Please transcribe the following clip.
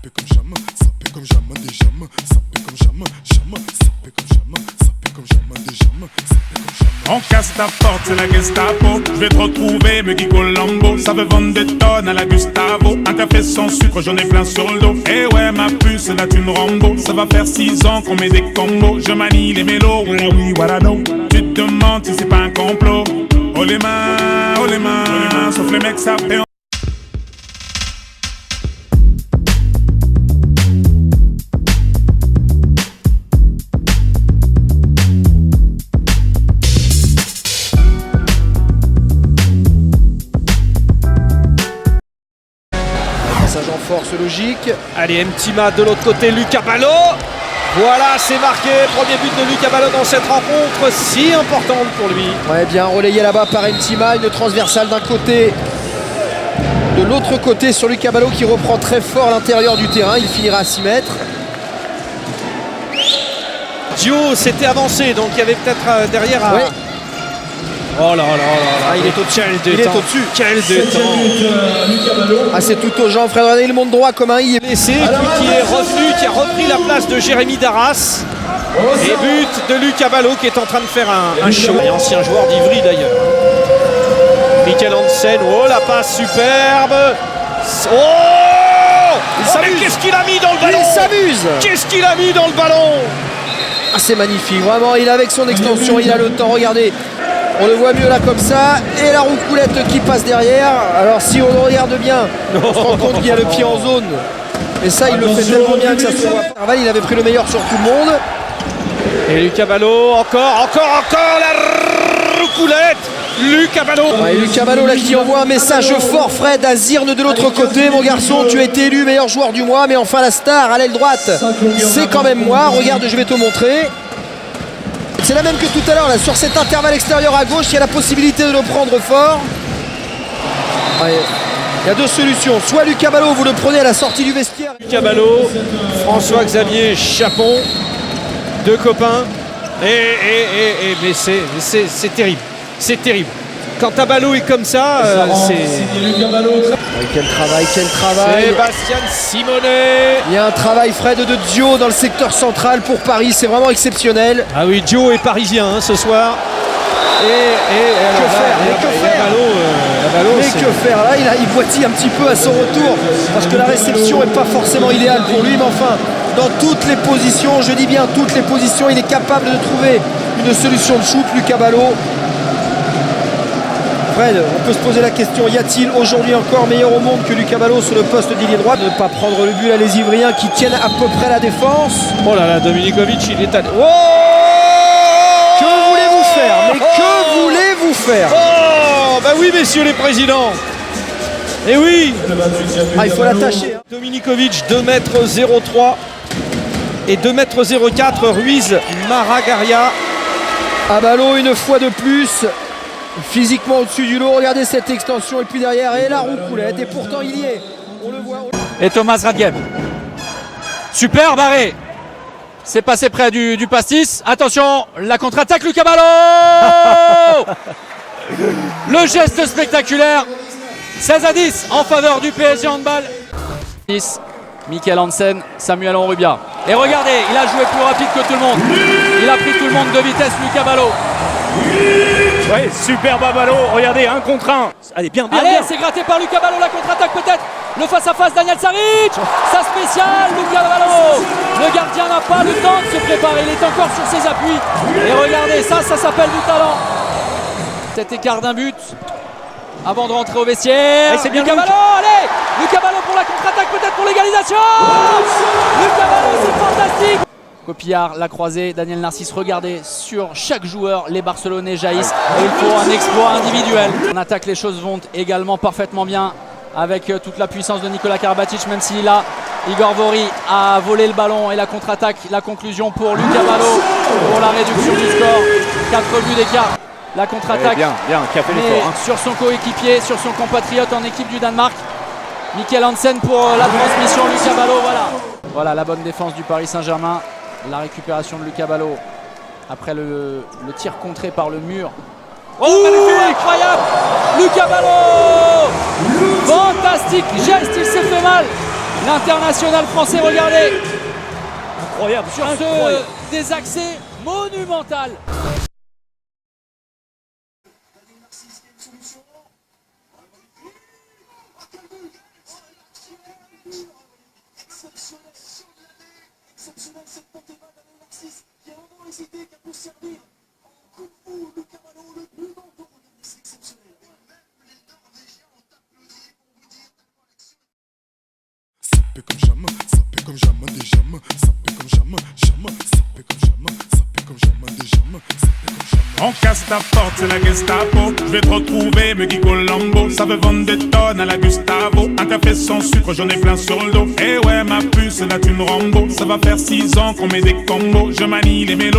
sapé comme jamais, sapé comme jamais des jamais, sapé comme jamais, jamais, sapé comme jamais, sapé comme jamais des jamais, sapé comme jamais. On casse ta porte, c'est la Gestapo. Je vais te retrouver, me dit Colombo. Ça veut vendre des tonnes à la Gustavo. Un café sans sucre, j'en ai plein sur le dos. Eh ouais, ma puce, là tu me Rambo. Ça va faire 6 ans qu'on met des combos. Je manie les mélos, voilà oui, voilà non. Tu te demandes si c'est pas un complot. Oh les mains, sauf les mecs ça fait. Passage en force logique. Allez, Mtima de l'autre côté, Lucas Ballot. Voilà, c'est marqué. Premier but de Lucas Ballot dans cette rencontre si importante pour lui. Ouais, bien relayé là-bas par Mtima. Une transversale d'un côté. De l'autre côté sur Lucas Ballot qui reprend très fort l'intérieur du terrain. Il finira à 6 mètres. Dio s'était avancé, donc il y avait peut-être derrière à... Ouais. Oh là là là là, il est au-dessus. Quel Il est détente. au-dessus. Quel détente. Ah, c'est tout aux gens. Fred René, il monte droit comme un i. Blessé, puis qui est revenu, qui a repris la place de Jérémy Darras. Et but de Lucas Ballot qui est en train de faire un show. Et ancien joueur d'Ivry d'ailleurs. Michael Hansen, oh la passe superbe. Oh, mais qu'est-ce qu'il a mis dans le ballon? Il s'amuse. Qu'est-ce qu'il a mis dans le ballon? Ah, c'est magnifique. Vraiment, il est avec son extension. Il a le temps. Regardez. On le voit mieux là comme ça. Et la roucoulette qui passe derrière. Alors si on regarde bien, on se rend compte qu'il y a le pied en zone. Et ça, il le fait tellement bien que ça se voit pas. Il avait pris le meilleur sur tout le monde. Et Lucas Ballot, encore la roucoulette. Lucas Ballot. Ouais, Lucas Ballot là qui envoie un message fort, Fred, à Zirne de l'autre côté. Mon garçon, tu as été élu meilleur joueur du mois, mais enfin la star à l'aile droite, c'est quand même moi. Regarde, je vais te montrer. C'est la même que tout à l'heure, là, sur cet intervalle extérieur à gauche, il y a la possibilité de le prendre fort. Ouais. Il y a deux solutions. Soit Lucas Ballot, vous le prenez à la sortie du vestiaire. Lucas Ballot, François-Xavier Chapon, deux copains. Mais c'est terrible. C'est terrible. Quand ta Ballot est comme ça, c'est... Ouais, quel travail. Sébastien Simonet. Il y a un travail, Fred, de Dio dans le secteur central pour Paris. C'est vraiment exceptionnel. Ah oui, Dio est parisien hein, ce soir. Que faire là, il boitille un petit peu à son retour parce que la réception n'est pas forcément idéale pour lui, mais enfin dans toutes les positions, je dis bien toutes les positions, il est capable de trouver une solution de shoot. Lucas Ballot. Fred, on peut se poser la question, y a-t-il aujourd'hui encore meilleur au monde que Lucas Ballot sur le poste d'ailier droit? Ne pas prendre le but à les Ivriens qui tiennent à peu près la défense. Oh là là, Dominikovic, il est allé. Oh, que voulez-vous faire? Mais que voulez-vous faire? Oh, bah oui, messieurs les présidents. Et oui. Ah, il faut l'attacher. Hein. Dominikovic, 2m03 et 2m04, Ruiz Maragaria. À Ballot, une fois de plus. Physiquement au-dessus du lot, regardez cette extension et puis derrière et la roucoulette et pourtant il y est, on le voit. Et Thomas Radgeb. Super barré. C'est passé près du pastis. Attention, la contre-attaque, Lucas Ballot. Le geste spectaculaire. 16-10 en faveur du PSG Handball. 10, Michael Hansen, Samuel Onrubia. Et regardez, il a joué plus rapide que tout le monde. Il a pris tout le monde de vitesse, Lucas Ballot. Ouais, superbe à Ballot, regardez, 1 contre 1. Allez, bien. Allez, c'est gratté par Lucas Ballot, la contre-attaque peut-être. Le face-à-face, Daniel Saric. Sa spéciale, Lucas Ballot. Le gardien n'a pas le temps de se préparer, il est encore sur ses appuis. Et regardez, ça s'appelle du talent. Cet écart d'un but avant de rentrer au vestiaire. Allez, c'est bien Lucas Ballot, allez. Lucas Ballot pour la contre-attaque, peut-être pour l'égalisation. Lucas Ballot, c'est fantastique. Copillard, la croisée, Daniel Narcisse, regardez, sur chaque joueur, les Barcelonais jaillissent et il faut un exploit individuel. En attaque, les choses vont également parfaitement bien avec toute la puissance de Nikola Karabatic, même si là, Igor Vori a volé le ballon et la contre-attaque, la conclusion pour Lucas Ballot pour la réduction du score. 4 buts d'écart, la contre-attaque, bien, qui a fait l'effort. sur son coéquipier, sur son compatriote en équipe du Danemark. Michael Hansen pour la transmission, Lucas Ballot, voilà la bonne défense du Paris Saint-Germain. La récupération de Lucas Ballot après le tir contré par le mur. Oh, incroyable! Lucas Ballot! Fantastique geste, il s'est fait mal. L'international français, regardez, Incroyable, sur incroyable. ce désaxé monumental. Sapé comme jamais, sapé comme jamais des jamais, sapé comme jamais, jamais, sapé comme jamais, sapé comme jamais des jamais, sapé comme jamais. On casse ta porte, c'est la Gestapo. Je vais te retrouver, me dit Colombo. Ça veut vendre des tonnes à la Gustavo. Un café sans sucre, j'en ai plein sur le dos. Eh ouais, ma puce, là tu me Rambo. Ça va faire 6 ans qu'on met des combos. Je manie les mélos.